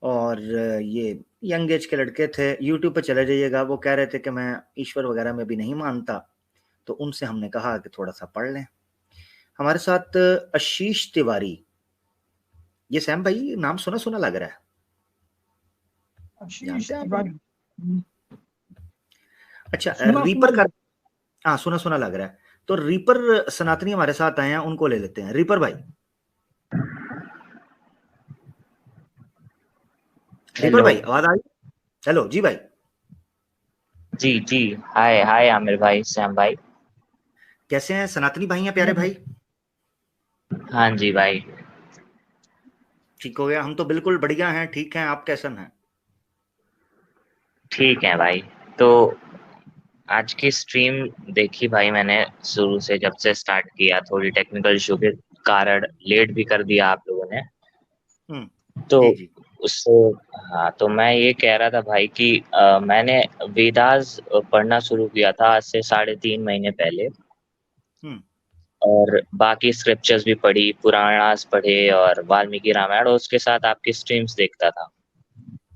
और ये young age के लड़के थे, यूट्यूब पे चले जाइएगा, वो कह रहे थे कि मैं ईश्वर वगैरह में भी नहीं मानता, तो उनसे हमने कहा कि थोड़ा सा पढ़ लें। हमारे साथ आशीष तिवारी, ये सैम भाई नाम सुना सुना लग रहा है, आशीष जानते हैं आप तिवारी। इन्हें? अच्छा, सुना सुना रीपर का, हाँ सुना सुना लग रहा है। तो रीपर सनातनी हमारे साथ आए हैं, उनको ले लेते हैं। रीपर भाई, रीपर हेलो। भाई आवाज आ रही? हेलो जी भाई। जी जी। हाय हाय आमिर भाई, सैम भाई। कैसे हैं सनातनी भाई? हैं प्यारे भाई? हाँ जी भाई। ठीक हो गया, हम तो बिल्कुल बढ़िया हैं, ठीक हैं। आप कैसे हैं? ठीक है भाई। तो आज की स्ट्रीम देखी भाई मैंने, शुरू से जब से स्टार्ट किया, थोड़ी टेक्निकल इशू के कारण लेट भी कर दिया आप लोगों ने। तो जी जी। उससे, हाँ, तो मैं ये कह रहा था भाई कि मैंने वेदास पढ़ना शुरू किया था आज से 3.5 महीने पहले। हम्म। और बाकी स्क्रिप्चर्स भी पढ़ी, पुराणास पढ़े और वाल्मीकि रामायण, और उसके साथ आपकी स्ट्रीम्स देखता था।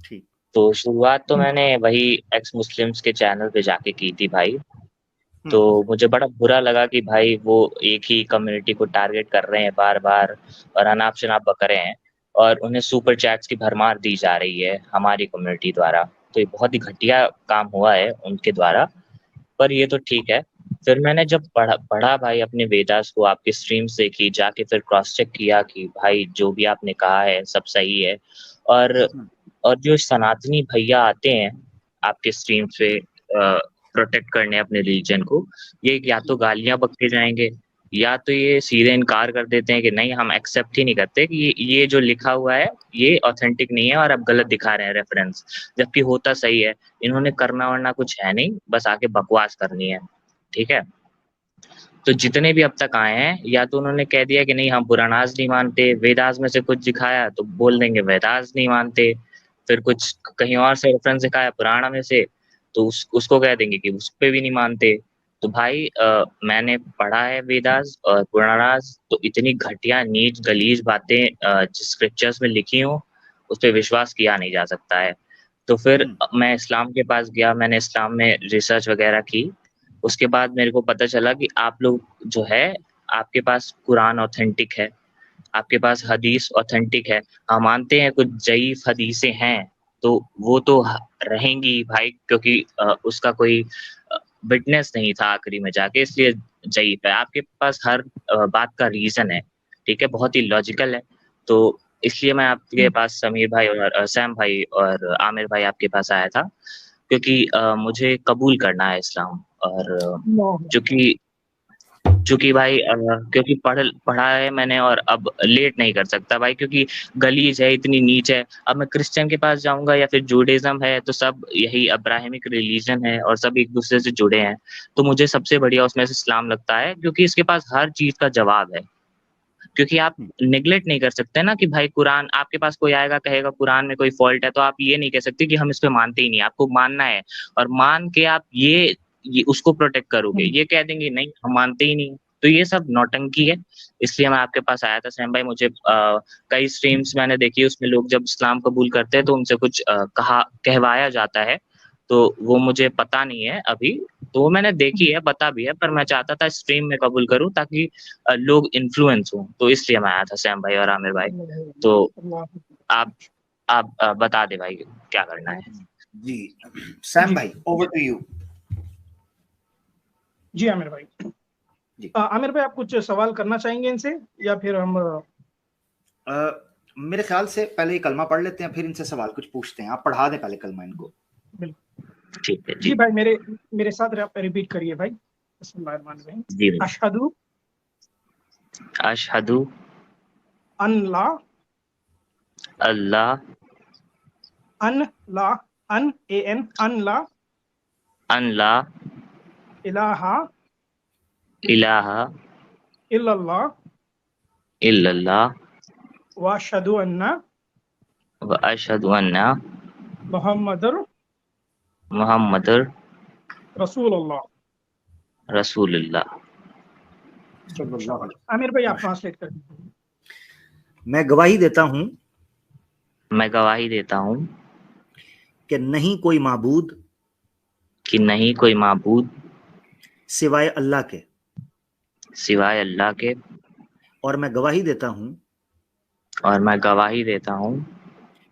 ठीक। तो शुरुआत तो मैंने वही एक्स मुस्लिम्स के चैनल पे जाके की थी भाई। तो हम्म। मुझे बड़ा बुरा लगा कि भाई वो एक ही कम्युनिटी को टारगेट कर रहे हैं बार बार, और अनाप शनाप बक रहे हैं, और उन्हें सुपर चैट्स की भरमार दी जा रही है हमारी कम्युनिटी द्वारा। तो ये बहुत ही घटिया काम हुआ है उनके द्वारा। पर ये तो ठीक है। फिर मैंने जब पढ़ा भाई अपने वेदास को, आपकी स्ट्रीम्स देखी, जाके फिर क्रॉस चेक किया कि भाई जो भी आपने कहा है सब सही है। और हम्म। और जो सनातनी भैया आते हैं आपके स्ट्रीम पे प्रोटेक्ट करने अपने रिलीजन को, ये या तो गालियां बकते जाएंगे, या तो ये सीधे इनकार कर देते हैं कि नहीं, हम एक्सेप्ट ही नहीं करते कि ये जो लिखा हुआ है ये ऑथेंटिक नहीं है और आप गलत दिखा रहे हैं रेफरेंस, जबकि होता सही है। इन्होंने करना वरना कुछ है नहीं, बस आके बकवास करनी है। ठीक है। तो जितने भी अब तक आए हैं, या तो उन्होंने कह दिया कि नहीं हम पुराणास नहीं मानते, वेदास में से कुछ दिखाया तो बोल देंगे वेदास नहीं मानते, फिर कुछ कहीं और से रेफरेंस दिखाया पुराण में से, तो उसको कह देंगे कि उस पे भी नहीं मानते। तो भाई मैंने पढ़ा है वेदास और पुराणास, तो इतनी घटिया नीच गलीज बातें जिस स्क्रिप्चर्स में लिखी हो उस पर विश्वास किया नहीं जा सकता है। तो फिर हम्म। मैं इस्लाम के पास गया, मैंने इस्लाम में रिसर्च वगैरह की। उसके बाद मेरे को पता चला कि आप लोग जो है, आपके पास कुरान ऑथेंटिक है, आपके पास हदीस ऑथेंटिक है। हम मानते हैं कुछ ज़ईफ हदीसें हैं, तो वो तो रहेंगी भाई, क्योंकि उसका कोई विटनेस नहीं था आखिरी में जाके, इसलिए ज़ईफ है। आपके पास हर बात का रीज़न है, ठीक है, बहुत ही लॉजिकल है। तो इसलिए मैं आपके पास समीर भाई और सैम भाई और आमिर भाई आपके पास आया था, क्योंकि मुझे कबूल करना है इस्लाम। और चूंकि चूंकि भाई क्योंकि पढ़ा है मैंने, और अब लेट नहीं कर सकता भाई, क्योंकि गलीज है, इतनी नीच है। अब मैं क्रिश्चियन के पास जाऊंगा या फिर जूडाइज्म है, तो सब यही अब्राहमिक रिलीजन है और सब एक दूसरे से जुड़े हैं। तो मुझे सबसे बढ़िया उसमें से इस्लाम लगता है, क्योंकि इसके पास हर चीज का जवाब है। क्योंकि आप हम्म। निगलेक्ट नहीं कर सकते ना कि भाई कुरान, आपके पास कोई आएगा कहेगा कुरान में कोई फॉल्ट है, तो आप ये नहीं कह सकते कि हम इस पे मानते ही नहीं, आपको मानना है। और मान के आप ये उसको प्रोटेक्ट करोगे, ये कह देंगे नहीं हम मानते ही नहीं। तो ये सब नौटंकी है। इसलिए मैं आपके पास आया था सैम भाई। मुझे कई स्ट्रीम्स मैंने देखी, उसमें लोग जब इस्लाम कबूल करते हैं तो उनसे कुछ कहवाया जाता है, तो वो मुझे पता नहीं है अभी। तो वो मैंने देखी है, पता भी है, पर मैं चाहता था स्ट्रीम में कबूल करूं ताकि लोग इन्फ्लुएंस हों। तो इसलिए मैं आया था सैम भाई और आमिर भाई। तो आप बता दे भाई क्या करना है। जी सैम जी भाई, ओवर टू यू। जी आमिर भाई। जी। आमिर भाई, आप कुछ सवाल करना चाहेंगे इनसे, या फिर हम मेरे ख्याल से पहले ये कलमा पढ़ लेते हैं, फिर इनसे सवाल कुछ पूछते हैं। आप पढ़ा दें पहले कलमा इनको। बिल्कुल। ठीक है जी जी। भाई, मेरे मेरे साथ रिपीट करिए भाई। बिस्मिल्लाहिर्रहमानिर्रहीम। जी भाई। अशहदु अशहदु अन ला अल्लाह अन ला अन ए एन अन ला अन ला इलाहा इलाहा इल्लल्लाह इल्लल्लाह व अशहदु अन्ना व अशहदु अन्ना मुहम्मदुर मुहम्मदुर रसूलुल्लाह। रसूलुल्लाह। शाबाश। आमिर भाई, आप ट्रांसलेट कर दीजिए। मैं गवाही देता हूं मैं गवाही देता हूँ कि नहीं कोई माबूद कि नहीं कोई माबूद सिवाय अल्लाह के, सिवाय अल्लाह के, और मैं गवाही देता हूँ और मैं गवाही देता हूँ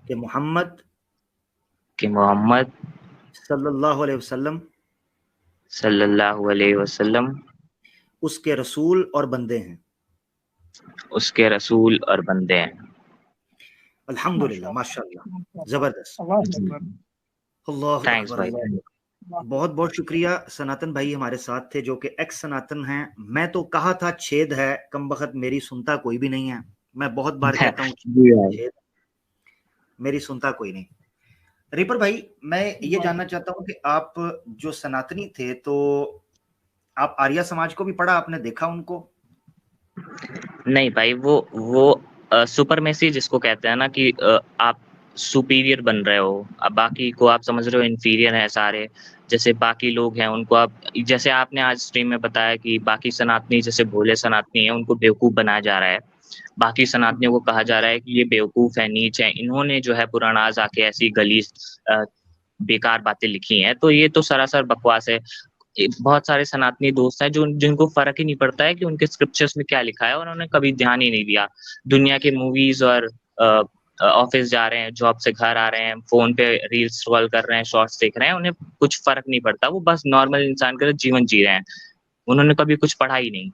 कि मोहम्मद कि मोहम्मद सल्लल्लाहु अलैहि वसल्लम सल्लल्लाहु अलैहि वसल्लम उसके रसूल और बंदे हैं। उसके रसूल और बंदे हैं। अल्हम्दुलिल्लाह, माशाअल्लाह, जबरदस्त। अल्लाह अकबर। अल्लाह थैंक्स अकबर, भाई। अल्लाह। बहुत बहुत शुक्रिया। सनातन भाई हमारे साथ थे जो कि एक्स सनातन हैं। मैं तो कहा था छेद है, कमबख्त मेरी सुनता कोई भी नहीं है। मैं बहुत बार कहता हूँ जी भाई। छेद, मेरी सुनता कोई नहीं। रिपर भाई, मैं ये जानना चाहता हूँ कि आप जो सनातनी थे, तो आप आर्य समाज को भी पढ़ा, आपने देखा उनको? नहीं भाई, वो सुपरमेसी जिसको कहते हैं ना कि आप सुपीरियर बन रहे हो, अब बाकी को आप समझ रहे हो इन्फीरियर है सारे। जैसे बाकी लोग हैं उनको आप, जैसे आपने आज स्ट्रीम में बताया कि बाकी सनातनी जैसे भोले सनातनी है उनको बेवकूफ बनाया जा रहा है, बाकी सनातनियों को कहा जा रहा है कि ये बेवकूफ है, नीच है, इन्होंने जो है पुराणाज आके ऐसी गलीज बेकार बातें लिखी हैं, तो ये तो सरासर बकवास है। बहुत सारे सनातनी दोस्त हैं जो जिनको फर्क ही नहीं पड़ता है कि उनके स्क्रिप्चर्स में क्या लिखा है, और उन्होंने कभी ध्यान ही नहीं दिया। दुनिया के मूवीज और ऑफिस जा रहे हैं, जॉब से घर आ रहे हैं, फोन पे रील्स स्क्रॉल कर रहे हैं, शॉर्ट्स देख रहे हैं, उन्हें कुछ फर्क नहीं पड़ता, वो बस नॉर्मल इंसान का जीवन जी रहे हैं, उन्होंने कभी कुछ पढ़ा ही नहीं।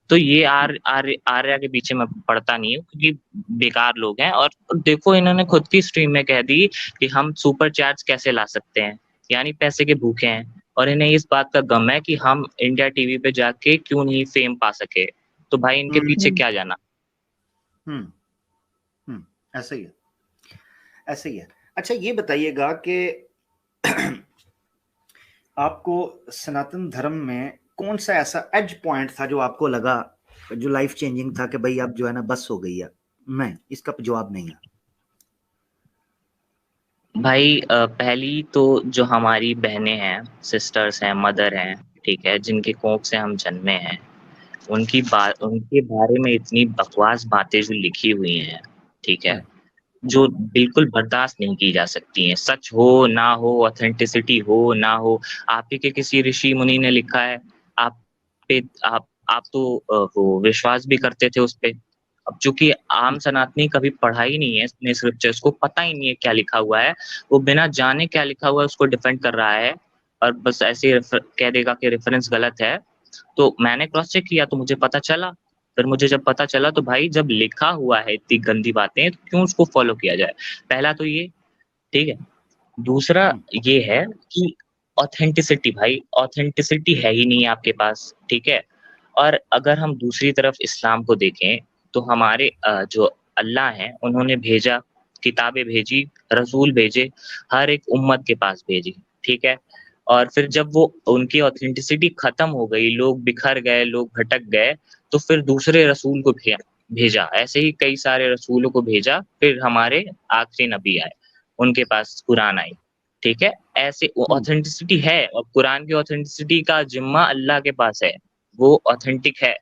तो ये आर्या के पीछे मैं पढ़ता नहीं हूँ क्योंकि बेकार लोग हैं। और देखो इन्होंने खुद की स्ट्रीम में कह दी कि हम सुपर चैट्स कैसे ला सकते हैं, यानी पैसे के भूखे हैं, और इन्हें इस बात का गम है कि हम इंडिया टीवी पे जाके क्यों नहीं फेम पा सके। तो भाई इनके पीछे क्या जाना। ऐसे ही है, ऐसे ही है। अच्छा, ये बताइएगा कि आपको सनातन धर्म में कौन सा ऐसा एज पॉइंट था जो आपको लगा, जो लाइफ चेंजिंग था कि भाई अब जो है ना बस हो गई है? नहीं, इसका जवाब नहीं है। भाई पहली तो जो हमारी बहनें हैं, सिस्टर्स हैं, मदर हैं, ठीक है, जिनके कोख से हम जन्मे हैं, उनके बारे में इतनी बकवास बातें जो लिखी हुई हैं, ठीक है, जो बिल्कुल बर्दाश्त नहीं की जा सकती हैं, सच हो ना हो, ऑथेंटिसिटी हो ना हो। आप ही के किसी ऋषि मुनि ने लिखा है, आप पे आप तो वो विश्वास भी करते थे उस पे। अब चूंकि आम सनातनी कभी पढ़ा ही नहीं है अपने स्क्रिप्चर्स को, पता ही नहीं है क्या लिखा हुआ है, वो बिना जाने क्या लिखा हुआ है उसको डिफेंड कर रहा है, और बस ऐसे ही कह देगा कि रेफरेंस गलत है। तो मैंने क्रॉस चेक किया तो मुझे पता चला, फिर मुझे जब पता चला तो भाई जब लिखा हुआ है इतनी गंदी बातें तो क्यों उसको फॉलो किया जाए। पहला तो ये, ठीक है। दूसरा ये है कि ऑथेंटिसिटी, भाई ऑथेंटिसिटी है ही नहीं आपके पास, ठीक है। और अगर हम दूसरी तरफ इस्लाम को देखें तो हमारे जो अल्लाह हैं उन्होंने भेजा, किताबें भेजी, रसूल भेजे, हर एक उम्मत के पास भेजी, ठीक है। और फिर जब वो उनकी ऑथेंटिसिटी खत्म हो गई, लोग बिखर गए, लोग भटक गए, तो फिर दूसरे रसूल को भेजा, ऐसे ही कई सारे रसूलों को भेजा, फिर हमारे आखिरी नबी आए, उनके पास कुरान आई, ठीक है। ऐसे ऑथेंटिसिटी है, और कुरान की ऑथेंटिसिटी का जिम्मा अल्लाह के पास है, वो ऑथेंटिक है,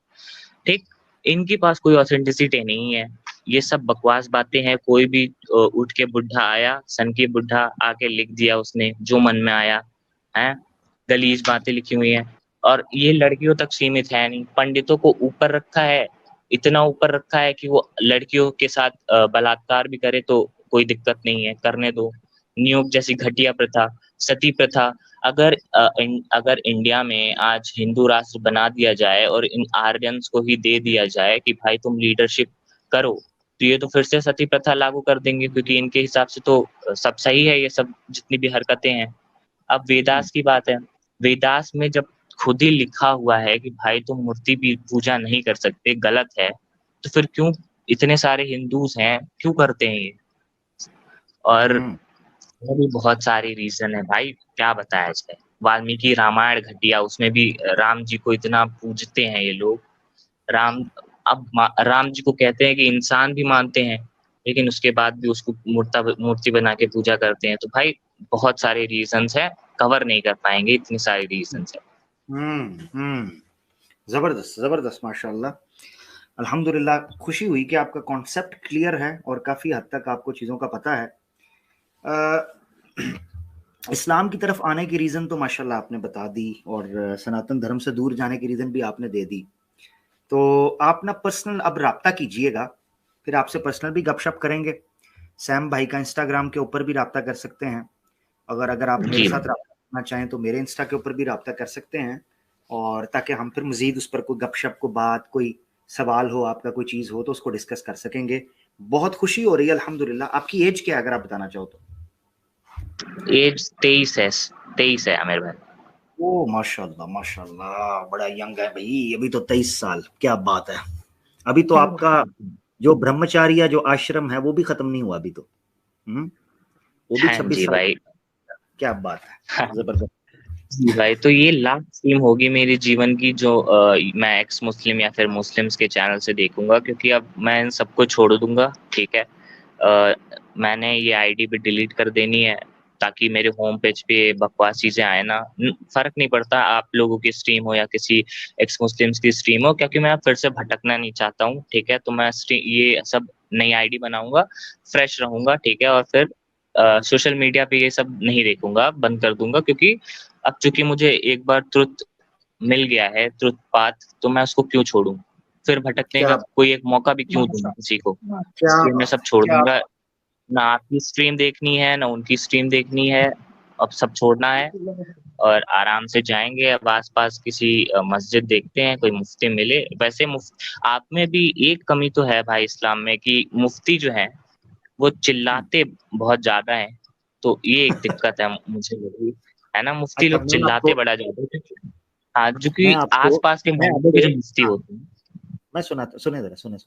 ठीक। इनके पास कोई ऑथेंटिसिटी नहीं है, ये सब बकवास बातें हैं। कोई भी उठ के बुढ़ा आया, सन की बुढ़ा आके लिख दिया उसने जो मन में आया है, गलीज बातें लिखी हुई हैं। और ये लड़कियों तक सीमित है नहीं, पंडितों को ऊपर रखा है, इतना ऊपर रखा है कि वो लड़कियों के साथ बलात्कार भी करे तो कोई दिक्कत नहीं है, करने दो। नियोग जैसी घटिया प्रथा, सती प्रथा, अगर इंडिया में आज हिंदू राष्ट्र बना दिया जाए और इन आर्यंस को ही दे दिया जाए कि भाई तुम लीडरशिप करो, तो ये तो फिर से सती प्रथा लागू कर देंगे, क्योंकि इनके हिसाब से तो सब सही है, ये सब जितनी भी हरकतें हैं। अब वेदास की बात है, वेदास में जब खुद ही लिखा हुआ है कि भाई तुम मूर्ति भी पूजा नहीं कर सकते, गलत है, तो फिर क्यों इतने सारे हिंदूज हैं क्यों करते हैं ये। और और भी बहुत सारी रीजन है भाई, क्या बताया जाए। वाल्मीकि रामायण घटिया, उसमें भी राम जी को इतना पूजते हैं ये लोग। राम, अब राम जी को कहते हैं कि इंसान भी मानते हैं, लेकिन उसके बाद भी उसको मूर्ति बना के पूजा करते हैं। तो भाई बहुत सारे रीजंस है, कवर नहीं कर पाएंगे, इतनी सारी रीजंस है। जबरदस्त, जबरदस्त, माशाल्लाह, अल्हम्दुलिल्लाह। खुशी हुई कि आपका कॉन्सेप्ट क्लियर है और काफी हद तक आपको चीजों का पता है। इस्लाम की तरफ आने की रीज़न तो माशाल्लाह आपने बता दी, और सनातन धर्म से दूर जाने की रीज़न भी आपने दे दी। तो आप ना पर्सनल अब राब्ता कीजिएगा, फिर आपसे पर्सनल भी गपशप करेंगे। सैम भाई का इंस्टाग्राम के ऊपर भी राब्ता कर सकते हैं, अगर आप मेरे जी साथ भाई। राब्ता करना चाहें तो मेरे इंस्टा के ऊपर भी राब्ता कर सकते हैं, और ताकि हम फिर मज़ीद उस पर कोई गपशप, को बात, कोई सवाल हो, आपका कोई चीज़ हो तो उसको डिस्कस कर सकेंगे। बहुत खुशी हो रही है अल्हम्दुलिल्लाह। आपकी एज क्या है अगर आप बताना चाहो तो? एज 23 है, 23 है आमिर भाई। ओ माशाल्लाह माशाल्लाह, बड़ा यंग है भाई, अभी तो 23 साल, क्या बात है। अभी तो आपका जो ब्रह्मचारी या जो आश्रम है वो भी खत्म नहीं हुआ अभी तो। वो भी हाँ 26 जी साल। भाई। क्या बात है, हाँ जबरदस्त। जी भाई, तो ये लास्ट स्ट्रीम होगी मेरे जीवन की जो मैं एक्स मुस्लिम या फिर मुस्लिम्स के चैनल से देखूंगा, क्योंकि अब मैं इन सबको छोड़ दूंगा। ठीक है, मैंने ये आईडी भी डिलीट कर देनी है, ताकि मेरे होम पेज पे बकवास चीजें आए ना। फर्क नहीं पड़ता आप लोगों की स्ट्रीम हो या किसी एक्स मुस्लिम्स की स्ट्रीम हो, क्योंकि मैं फिर से भटकना नहीं चाहता हूँ। ठीक है, तो मैं ये सब नई आईडी बनाऊंगा, फ्रेश रहूंगा। ठीक है, और फिर सोशल मीडिया पे ये सब नहीं देखूंगा, बंद कर दूंगा, क्योंकि अब चूंकि मुझे एक बार ट्रुथ मिल गया है, ट्रुथ पाथ, तो मैं उसको क्यों छोड़ूं, फिर भटकने का क्या कोई एक मौका भी क्यों दूं माशा किसी को। क्या इसलिए मैं बात सब है, छोड़ क्या दूंगा। बात ना आपकी स्ट्रीम देखनी है, ना उनकी स्ट्रीम देखनी है, अब सब छोड़ना है। और आराम से जाएंगे, अब आसपास किसी मस्जिद देखते हैं, कोई मुफ्ती मिले। वैसे आप में भी एक कमी तो है भाई इस्लाम में, कि मुफ्ती जो है वो चिल्लाते बहुत ज्यादा है। तो ये एक दिक्कत है मुझे लगी, है ना, मुफ्ती अच्छा लोग चिल्लाते बड़ा ज्यादा है। हाँ, जो मैं कि आपको आसपास के मैं मोहल्ले के आपको जो मुफ्ती हाँ, होते हैं। मैं सुने जरा, सुने।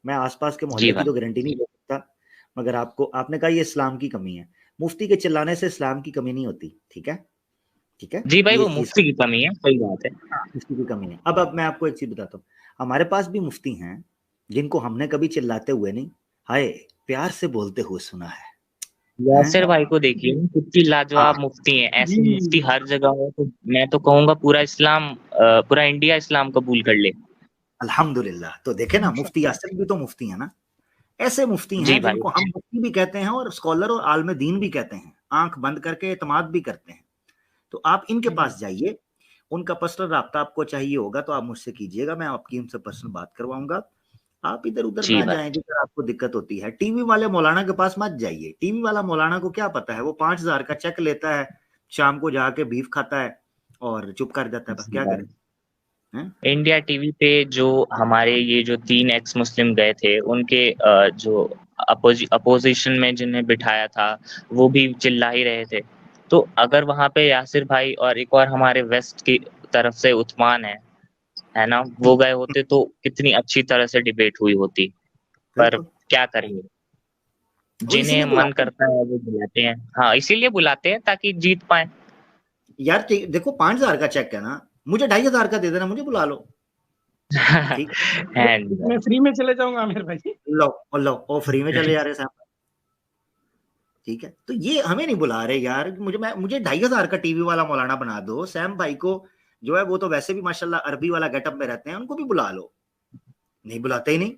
मैं आसपास के जी मोहल्ले की भाई। तो गारंटी नहीं दे सकता, मगर आपको, आपने कहा ये इस्लाम की कमी है। मुफ्ती के चिल्लाने से इस्लाम की कमी नहीं होती, ठीक है? ठीक है, जी भाई, ये वो चीज, मुफ्ती की कमी है, सही बात है। हाँ, मुफ्ती की कमी है। अब मैं आपको एक चीज बताता हूँ, हमारे पास भी मुफ्ती हैं जिनको हमने कभी चिल्लाते हुए नहीं, हाय, प्यार से बोलते हुए सुना है? यासिर भाई को देखिए ना, कितनी लाजवाब हाँ मुफ्ती हैं। ऐसे जी। मुफ्ती हर जगह हो तो मैं तो कहूंगा पूरा इस्लाम, पूरा इंडिया इस्लाम कबूल कर ले। अल्हम्दुलिल्लाह। तो देखे ना, माशा मुफ्ती यासिर भी तो मुफ्ती है ना। ऐसे मुफ्ती जी हैं भाई। जिनको हम मुफ्ती भी कहते हैं और स्कॉलर और आलम दीन भी कहते हैं, आंख बंद करके एतमाद भी करते हैं। तो आप इनके पास जाइए, उनका पर्सनल राब्ता आपको चाहिए होगा तो आप मुझसे कीजिएगा, मैं आपकी उनसे पर्सनल बात करवाऊंगा। आप इधर उधर जी ना भाई। जाएं जिधर आपको दिक्कत होती है। टीवी वाले मौलाना के पास मत जाइए, टीवी वाला मौलाना को क्या पता है, वो 5,000 का चेक लेता है, शाम को जाके बीफ खाता है और चुप कर जाता है, बस जी क्या भाई। करे। हैं? इंडिया टीवी पे जो हमारे ये जो 3 एक्स मुस्लिम गए थे, उनके जो अपोजिशन में जिन्हें बिठाया था, वो भी चिल्ला ही रहे थे। तो अगर वहां पे यासिर भाई और एक और हमारे वेस्ट की तरफ से उस्मान है ना, वो गए होते तो कितनी अच्छी तरह से डिबेट हुई होती। पर बिल्कुल, क्या करेंगे, वो जिन्हें इसीलिए मन बुलाते हैं करता है वो बुलाते हैं। हाँ, इसीलिए बुलाते हैं ताकि जीत पाए। यार। देखो 5,000 का चेक है ना, मुझे 2,500 का दे देना, मुझे बुला लो, ठीक है मैं फ्री में चले जाऊंगा आमिर भाई। लो, और लो, और फ्री में चले जा रहे साहब, ठीक है। तो ये हमें नहीं बुला रहे यार, मुझे 2,500 का टीवी वाला मौलाना बना दो। सैम भाई को जो है वो तो वैसे भी माशाल्लाह अरबी वाला गेटअप में रहते हैं, उनको भी बुला लो। नहीं बुलाते ही नहीं,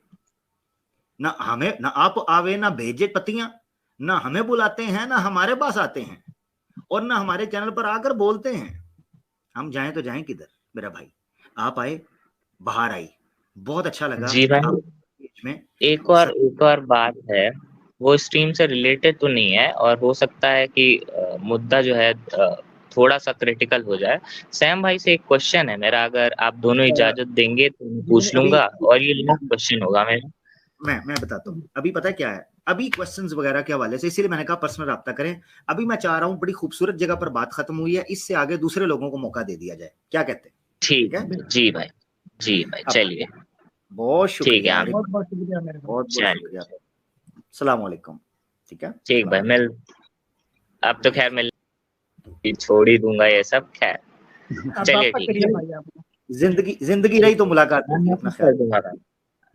ना हमें, ना आप आवे, ना भेजे पतियां, ना हमें बुलाते हैं, ना हमारे पास आते हैं, और ना हमारे चैनल पर आकर बोलते हैं। हम जाएं तो जाएं किधर मेरा भाई? आप आए, बाहर आई, बहुत अच्छा लगा जी भाई। आप बीच में। एक और बात है, वो स्ट्रीम से रिलेटेड तो नहीं है, और हो सकता है कि मुद्दा जो है थोड़ा सा क्रिटिकल हो जाए। सैम भाई से एक क्वेश्चन है मेरा, अगर आप दोनों इजाजत देंगे तो मैं पूछ अभी लूंगा, और ये लास्ट क्वेश्चन होगा मेरा। मैं बताता हूँ, अभी पता है क्या है, अभी क्वेश्चंस वगैरह के हवाले से इसीलिए मैंने कहा पर्सनल राब्ता करें। अभी मैं चाह रहा हूँ, बड़ी खूबसूरत जगह पर बात खत्म हुई है, इससे आगे दूसरे लोगों को मौका दे दिया जाए, क्या कहते हैं? ठीक ठीक है, है जी भाई। जी भाई, अब चलिए। बहुत ठीक है शुक्रिया आमिर। बहुत बहुत शुक्रिया मेरे भाई। बहुत बहुत चलिए। शुक्रिया। अस्सलाम वालेकुम। ठीक है, ठीक अस्सलाम भाई, वालेकुम। अब तो खैर मिल छोड़ ही दूंगा ये सब, खैर। अब चलिए आपका ठीक करिए है। भाई आप। जिंदगी जिंदगी रही तो मुलाकात मैं होगी, अपना मैसेज ख्याल कर दूंगा भाई,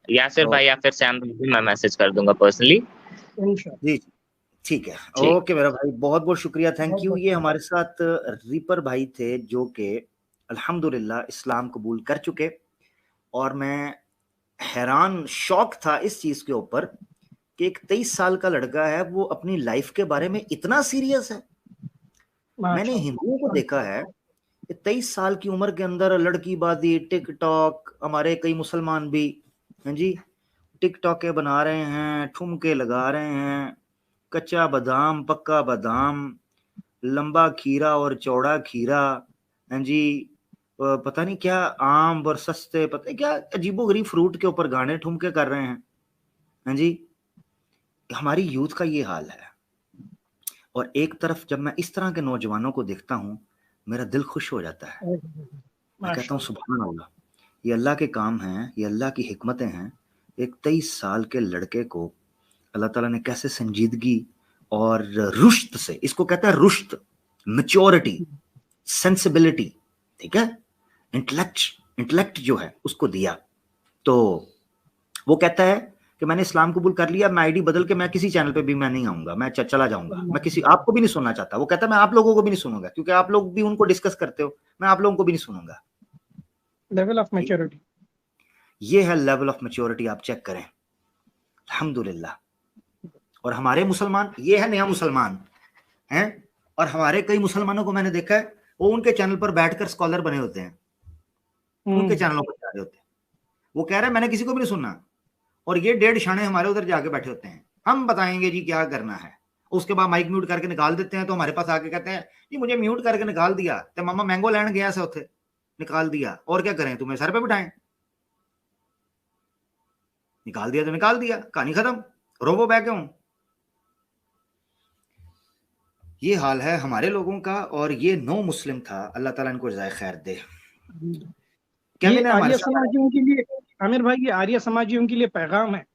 यासिर भाई रखो। या फिर सैम भाई को मैं मैसेज कर दूंगा पर्सनली। इंशाल्लाह। जी जी, ठीक है। ठीक। ओके मेरा भाई, बहुत बहुत शुक्रिया, थैंक बहुत यू। बहुत ये शुक्रिया। हमारे साथ रीपर भाई थे जो कि अल्हम्दुलिल्लाह इस्लाम कबूल कर चुके, और मैं हैरान, शौक था इस चीज के ऊपर कि एक 23 साल का लड़का है, वो अपनी लाइफ के बारे में इतना सीरियस है। मैंने हिंदुओं को देखा है कि 23 साल की उम्र के अंदर लड़कीबाजी, टिकटॉक, हमारे कई मुसलमान भी हैं जी, टिकटॉके बना रहे हैं, ठुमके लगा रहे हैं, कच्चा बादाम, पक्का बादाम, लंबा खीरा और चौड़ा खीरा, हैं जी, पता नहीं क्या आम और सस्ते, पता नहीं क्या अजीबोगरीब फ्रूट के ऊपर गाने ठुमके कर रहे हैं जी। हमारी यूथ का ये हाल है। और एक तरफ जब मैं इस तरह के नौजवानों को देखता हूं, मेरा दिल खुश हो जाता है। मैं कहता हूँ सुभान अल्लाह, ये अल्लाह के काम हैं, ये अल्लाह की हिकमतें हैं। एक 23 साल के लड़के को अल्लाह ताला ने कैसे संजीदगी और रुश्त से, इसको कहता है रुश्त, मैच्योरिटी, सेंसिबिलिटी, ठीक है, इंटेलेक्ट जो है उसको दिया। तो वो कहता है कि मैंने इस्लाम कबूल कर लिया, मैं आईडी बदल के मैं किसी चैनल पे भी मैं नहीं आऊंगा, मैं चला जाऊंगा, मैं किसी आपको भी नहीं सुनना चाहता। वो कहता है मैं आप लोगों को भी नहीं सुनूंगा, क्योंकि आप लोग भी उनको डिस्कस करते हो, मैं आप लोगों को भी नहीं सुनूंगा। लेवल ऑफ मैच्योरिटी, ये है लेवल ऑफ मैच्योरिटी, आप चेक करें, अल्हम्दुलिल्लाह। और हमारे मुसलमान, ये है नया मुसलमान हैं, और हमारे कई मुसलमानों को मैंने देखा है, वो उनके चैनल पर बैठकर स्कॉलर बने होते हैं, उनके चैनलों पर जा रहे होते हैं, वो कह रहे हैं मैंने किसी को भी नहीं सुनना, और ये 1.5 शाने हमारे उधर जाके बैठे होते हैं, हम बताएंगे जी क्या करना है। उसके बाद माइक म्यूट करके निकाल देते हैं, तो हमारे पास आके कहते हैं जी मुझे म्यूट करके निकाल दिया, तो मामा मैंगो लैंड गया से उथे निकाल दिया, और क्या करें, तुम्हें सर पे बिठाएं, निकाल दिया तो निकाल दिया, कहानी खत्म, रोबो बैग क्यों। ये हाल है हमारे लोगों का, और ये नो मुस्लिम था, अल्लाह ताला इनको जज़ाए खैर दे। ये आर्य समाजियों के लिए, आमिर भाई, ये आर्य समाजियों के लिए पैगाम है